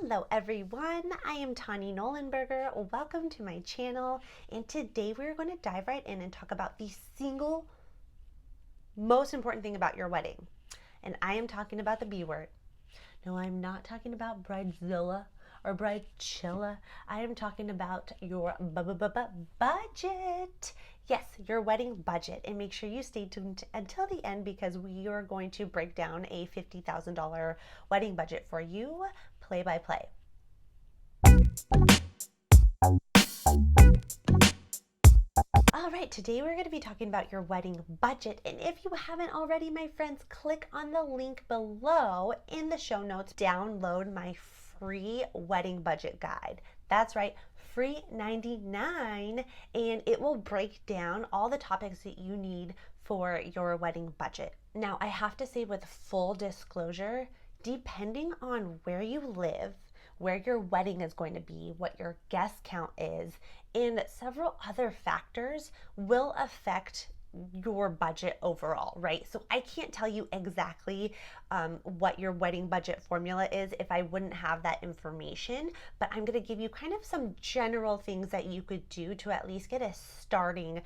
Hello everyone, I am Tani Nolenberger. Welcome to my channel, and today we're going to dive right in and talk about the single most important thing about your wedding. And I am talking about the B word. No, I'm not talking about bridezilla or bridechilla. I am talking about your budget. Yes, your wedding budget. And make sure you stay tuned until the end because we are going to break down a $50,000 wedding budget for you, play by play. All right, today we're going to be talking about your wedding budget. And if you haven't already, my friends, click on the link below in the show notes. Download my free wedding budget guide. That's right, free 99, and it will break down all the topics that you need for your wedding budget. Now, I have to say with full disclosure, depending on where you live, where your wedding is going to be, what your guest count is, and several other factors will affect your budget overall, right? So I can't tell you exactly what your wedding budget formula is if I wouldn't have that information, but I'm going to give you kind of some general things that you could do to at least get a starting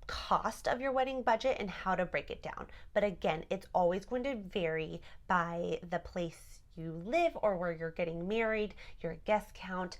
cost of your wedding budget and how to break it down. But again, it's always going to vary by the place you live or where you're getting married, your guest count,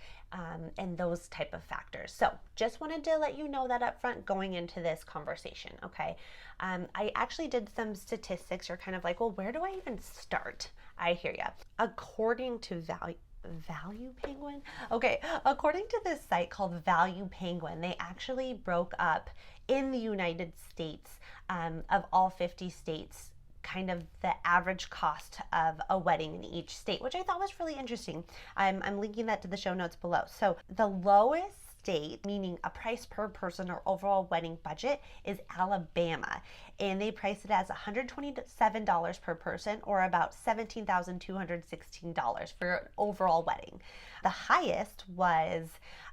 and those type of factors. So just wanted to let you know that up front going into this conversation, okay? I actually did some statistics. You're kind of like, well, where do I even start? I hear ya. According to Value Penguin? Okay, according to this site called Value Penguin, they actually broke up in the United States, of all 50 states, kind of the average cost of a wedding in each state, which I thought was really interesting. I'm linking that to the show notes below. So the lowest state, meaning a price per person or overall wedding budget, is Alabama, and they priced it as $127 per person, or about $17,216 for an overall wedding. The highest was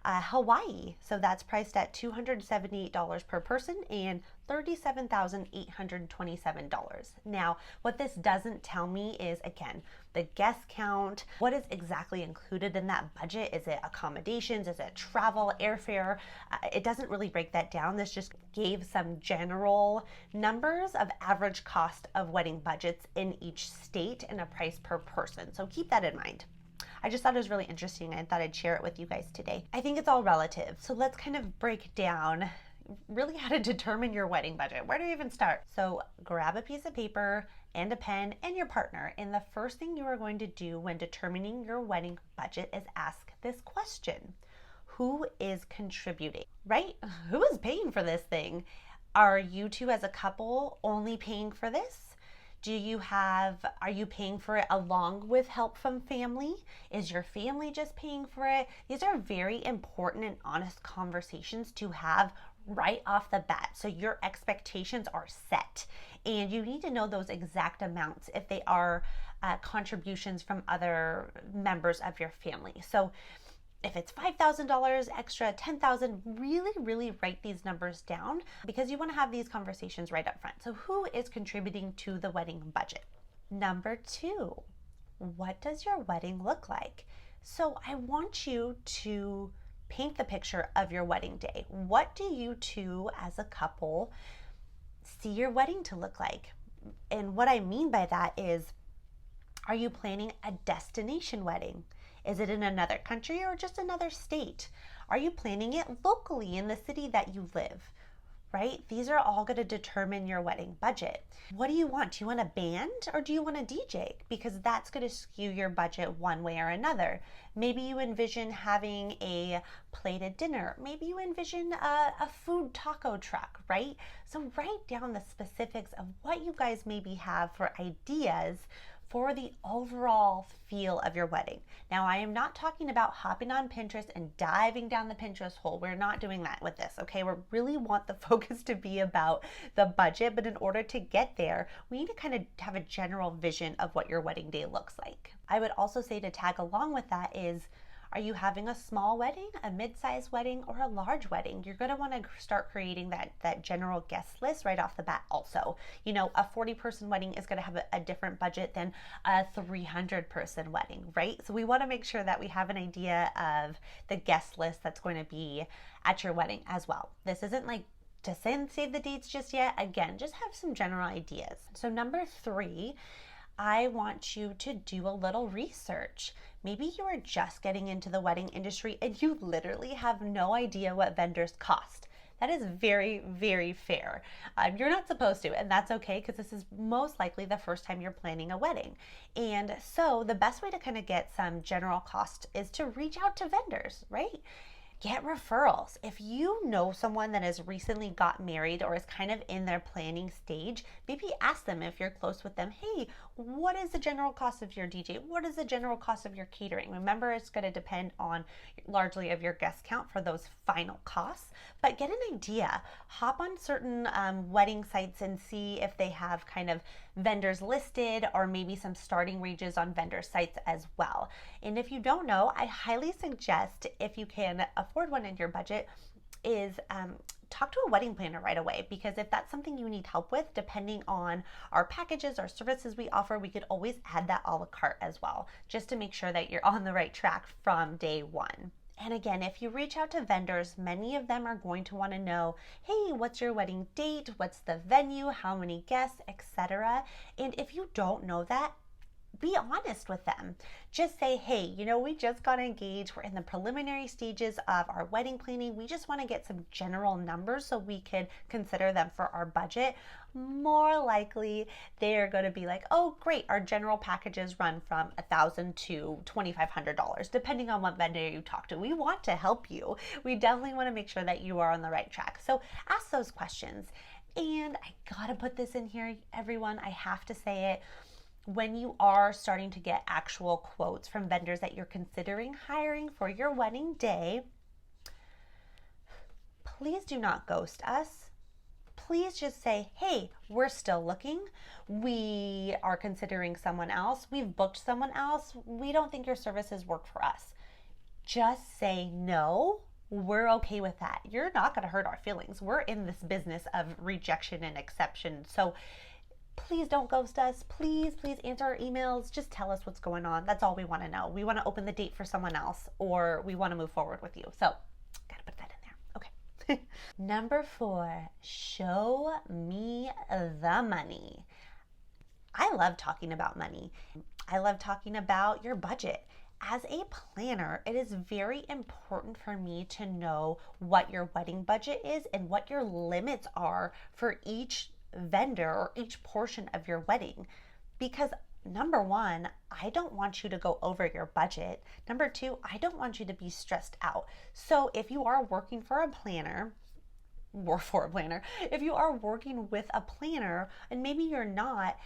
Hawaii, so that's priced at $278 per person and $37,827. Now, what this doesn't tell me is, again, the guest count, what is exactly included in that budget. Is it accommodations? Is it travel, airfare? It doesn't really break that down. This just gave some general numbers of average cost of wedding budgets in each state and a price per person. So keep that in mind. I just thought it was really interesting. I thought I'd share it with you guys today. I think it's all relative. So let's kind of break down really how to determine your wedding budget. Where do you even start? So grab a piece of paper and a pen and your partner. And the first thing you are going to do when determining your wedding budget is ask this question. Who is contributing, right? Who is paying for this thing? Are you two as a couple only paying for this? Are you paying for it along with help from family? Is your family just paying for it? These are very important and honest conversations to have right off the bat, so your expectations are set, and you need to know those exact amounts if they are contributions from other members of your family. So if it's $5,000 extra, $10,000, really write these numbers down because you want to have these conversations right up front. So who is contributing to the wedding budget? Number two, what does your wedding look like? So I want you to paint the picture of your wedding day. What do you two as a couple see your wedding to look like? And what I mean by that is, are you planning a destination wedding? Is it in another country or just another state? Are you planning it locally in the city that you live? Right? These are all going to determine your wedding budget. What do you want? Do you want a band or do you want a DJ? Because that's going to skew your budget one way or another. Maybe you envision having a plated dinner. Maybe you envision a food taco truck, right? So write down the specifics of what you guys maybe have for ideas for the overall feel of your wedding. Now, I am not talking about hopping on Pinterest and diving down the Pinterest hole. We're not doing that with this, okay? We really want the focus to be about the budget, but in order to get there, we need to kind of have a general vision of what your wedding day looks like. I would also say to tag along with that is, Are you having a small wedding, a mid-sized wedding, or a large wedding? You're going to want to start creating that general guest list right off the bat also. You know, a 40-person wedding is going to have a different budget than a 300-person wedding, right? So we want to make sure that we have an idea of the guest list that's going to be at your wedding as well. This isn't like to save the dates just yet. Again, just have some general ideas. So number 3, I want you to do a little research. Maybe you are just getting into the wedding industry and you literally have no idea what vendors cost. That is very, very fair. You're not supposed to, and that's okay, because this is most likely the first time you're planning a wedding. And so the best way to kind of get some general cost is to reach out to vendors, right? Get referrals. If you know someone that has recently got married or is kind of in their planning stage, maybe ask them, if you're close with them, hey, what is the general cost of your DJ? What is the general cost of your catering? Remember, it's going to depend on largely of your guest count for those final costs, but get an idea. Hop on certain wedding sites and see if they have kind of vendors listed, or maybe some starting ranges on vendor sites as well. And if you don't know, I highly suggest, if you can afford one in your budget, is talk to a wedding planner right away, because if that's something you need help with, depending on our packages or services we offer, we could always add that a la carte as well, just to make sure that you're on the right track from day one. And again, if you reach out to vendors, many of them are going to want to know, hey, what's your wedding date? What's the venue? How many guests, etc. And if you don't know that, be honest with them. Just say, hey, you know, we just got engaged. We're in the preliminary stages of our wedding planning. We just want to get some general numbers so we could consider them for our budget. More likely, they're going to be like, oh, great. Our general packages run from $1,000 to $2,500, depending on what vendor you talk to. We want to help you. We definitely want to make sure that you are on the right track. So ask those questions. And I got to put this in here, everyone. I have to say it. When you are starting to get actual quotes from vendors that you're considering hiring for your wedding day, please do not ghost us. Please just say, hey, we're still looking. We are considering someone else. We've booked someone else. We don't think your services work for us. Just say no. We're okay with that. You're not going to hurt our feelings. We're in this business of rejection and exception. So please don't ghost us. Please answer our emails. Just tell us what's going on. That's all we want to know. We want to open the date for someone else, or we want to move forward with you. So gotta put that in there. Okay. Number 4, show me the money. I love talking about money. I love talking about your budget. As a planner, it is very important for me to know what your wedding budget is and what your limits are for each vendor or each portion of your wedding, because number 1, I don't want you to go over your budget. Number 2, I don't want you to be stressed out. So if you are working for a planner, if you are working with a planner, and maybe you're not,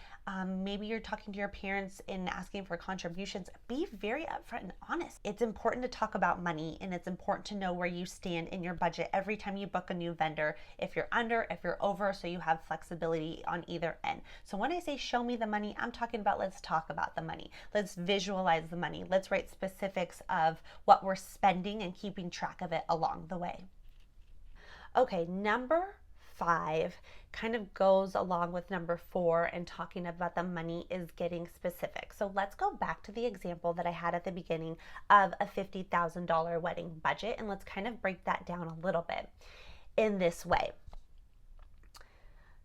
maybe you're talking to your parents and asking for contributions, be very upfront and honest. It's important to talk about money, and it's important to know where you stand in your budget every time you book a new vendor, if you're under, if you're over, so you have flexibility on either end. So when I say show me the money, I'm talking about, let's talk about the money. Let's visualize the money. Let's write specifics of what we're spending and keeping track of it along the way. Okay, number 5 kind of goes along with number 4, and talking about the money is getting specific. So let's go back to the example that I had at the beginning of a $50,000 wedding budget, and let's kind of break that down a little bit in this way.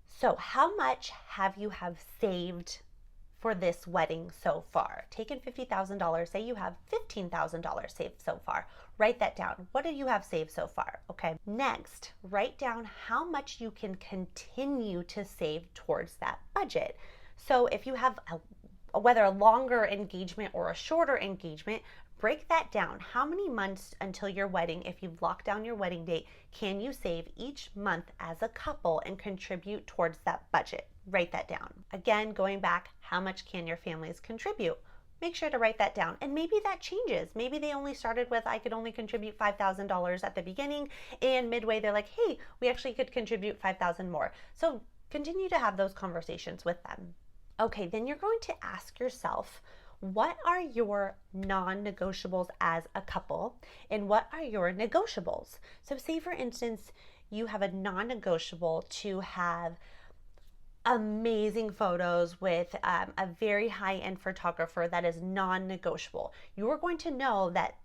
So how much have you saved for this wedding so far? Taking $50,000, say you have $15,000 saved so far. Write that down. What do you have saved so far? Okay. Next, write down how much you can continue to save towards that budget. So if you have whether a longer engagement or a shorter engagement, break that down. How many months until your wedding, if you've locked down your wedding date, can you save each month as a couple and contribute towards that budget? Write that down. Again, going back, how much can your families contribute? Make sure to write that down. And maybe that changes. Maybe they only started with, I could only contribute $5,000 at the beginning, and midway they're like, hey, we actually could contribute $5,000 more. So continue to have those conversations with them. Okay, then you're going to ask yourself, what are your non-negotiables as a couple and what are your negotiables? So say for instance, you have a non-negotiable to have amazing photos with a very high-end photographer that is non-negotiable. You're going to know that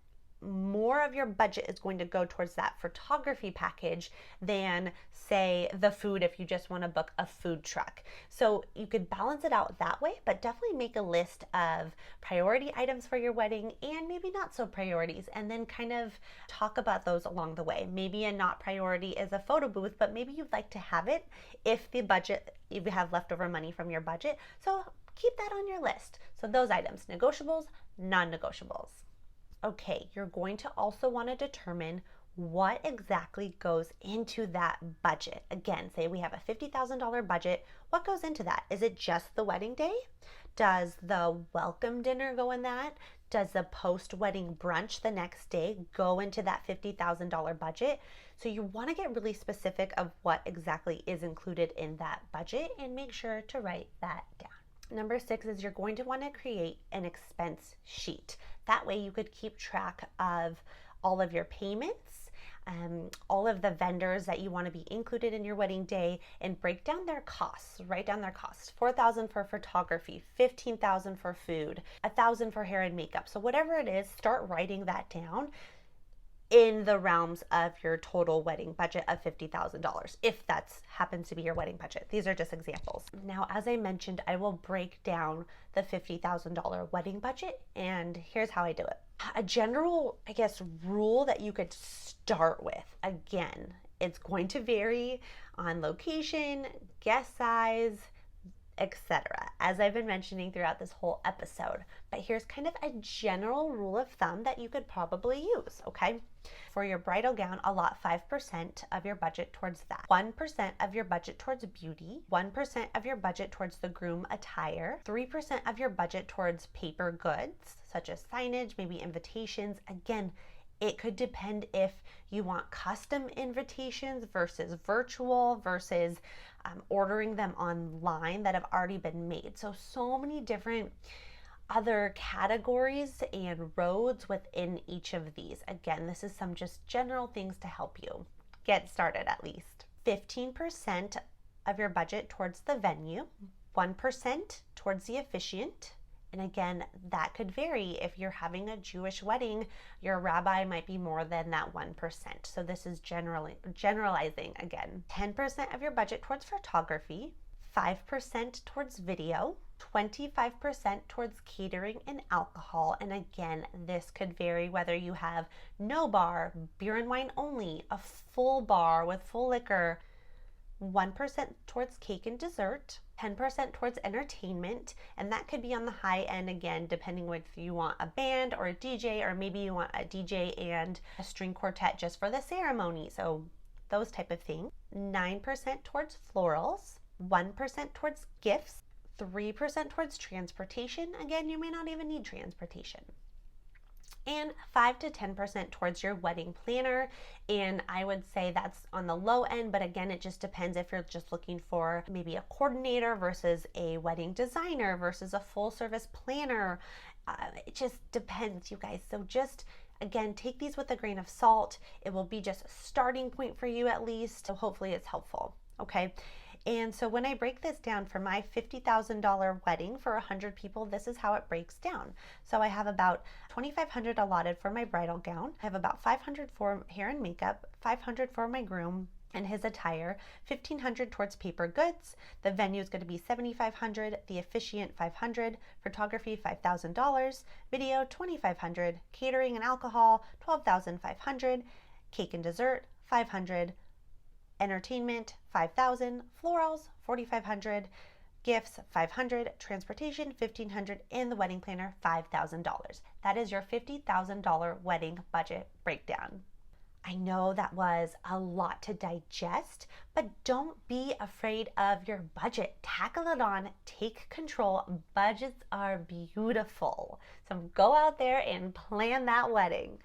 more of your budget is going to go towards that photography package than say the food if you just want to book a food truck. So you could balance it out that way, but definitely make a list of priority items for your wedding and maybe not so priorities, and then kind of talk about those along the way. Maybe a not priority is a photo booth, but maybe you'd like to have it if the budget, if you have leftover money from your budget. So keep that on your list. So those items, negotiables, non-negotiables. Okay, you're going to also want to determine what exactly goes into that budget. Again, say we have a $50,000 budget. What goes into that? Is it just the wedding day? Does the welcome dinner go in that? Does the post-wedding brunch the next day go into that $50,000 budget? So you want to get really specific of what exactly is included in that budget and make sure to write that down. Number 6 is you're going to want to create an expense sheet. That way you could keep track of all of your payments, all of the vendors that you want to be included in your wedding day, and break down their costs. Write down their costs. $4,000 for photography, $15,000 for food, $1,000 for hair and makeup. So whatever it is, start writing that down in the realms of your total wedding budget of $50,000, if that's happens to be your wedding budget. These are just examples. Now, as I mentioned, I will break down the $50,000 wedding budget, and here's how I do it. A general, rule that you could start with. Again, it's going to vary on location, guest size, etc., as I've been mentioning throughout this whole episode. But here's kind of a general rule of thumb that you could probably use, okay? For your bridal gown, allot 5% of your budget towards that. 1% of your budget towards beauty, 1% of your budget towards the groom attire, 3% of your budget towards paper goods, such as signage, maybe invitations. Again, it could depend if you want custom invitations versus virtual versus ordering them online that have already been made. So many different other categories and roads within each of these. Again, this is some just general things to help you get started at least. 15% of your budget towards the venue, 1% towards the officiant. And again, that could vary. If you're having a Jewish wedding, your rabbi might be more than that 1%. So this is generalizing again. 10% of your budget towards photography, 5% towards video, 25% towards catering and alcohol. And again, this could vary whether you have no bar, beer and wine only, a full bar with full liquor, 1% towards cake and dessert, 10% towards entertainment, and that could be on the high end again, depending if you want a band or a DJ, or maybe you want a DJ and a string quartet just for the ceremony. So those type of things. 9% towards florals, 1% towards gifts, 3% towards transportation. Again, you may not even need transportation. And 5 to 10% towards your wedding planner. And I would say that's on the low end, but again, it just depends if you're just looking for maybe a coordinator versus a wedding designer versus a full service planner. It just depends, you guys. So just, again, take these with a grain of salt. It will be just a starting point for you at least. So hopefully it's helpful, okay? And so when I break this down for my $50,000 wedding for 100 people, this is how it breaks down. So I have about $2,500 allotted for my bridal gown. I have about $500 for hair and makeup, $500 for my groom and his attire, $1,500 towards paper goods. The venue is going to be $7,500, the officiant $500, photography $5,000, video $2,500, catering and alcohol $12,500, cake and dessert $500, entertainment $5,000, florals $4,500, gifts $500, transportation $1,500, and the wedding planner $5,000. That is your $50,000 wedding budget breakdown. I know that was a lot to digest, but don't be afraid of your budget. Tackle it on, take control. Budgets are beautiful. So go out there and plan that wedding.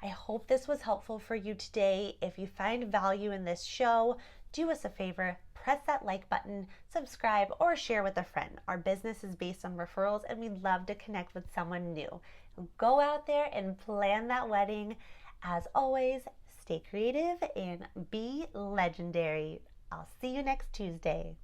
I hope this was helpful for you today. If you find value in this show, do us a favor, press that like button, subscribe, or share with a friend. Our business is based on referrals and we'd love to connect with someone new. Go out there and plan that wedding. As always, stay creative and be legendary. I'll see you next Tuesday.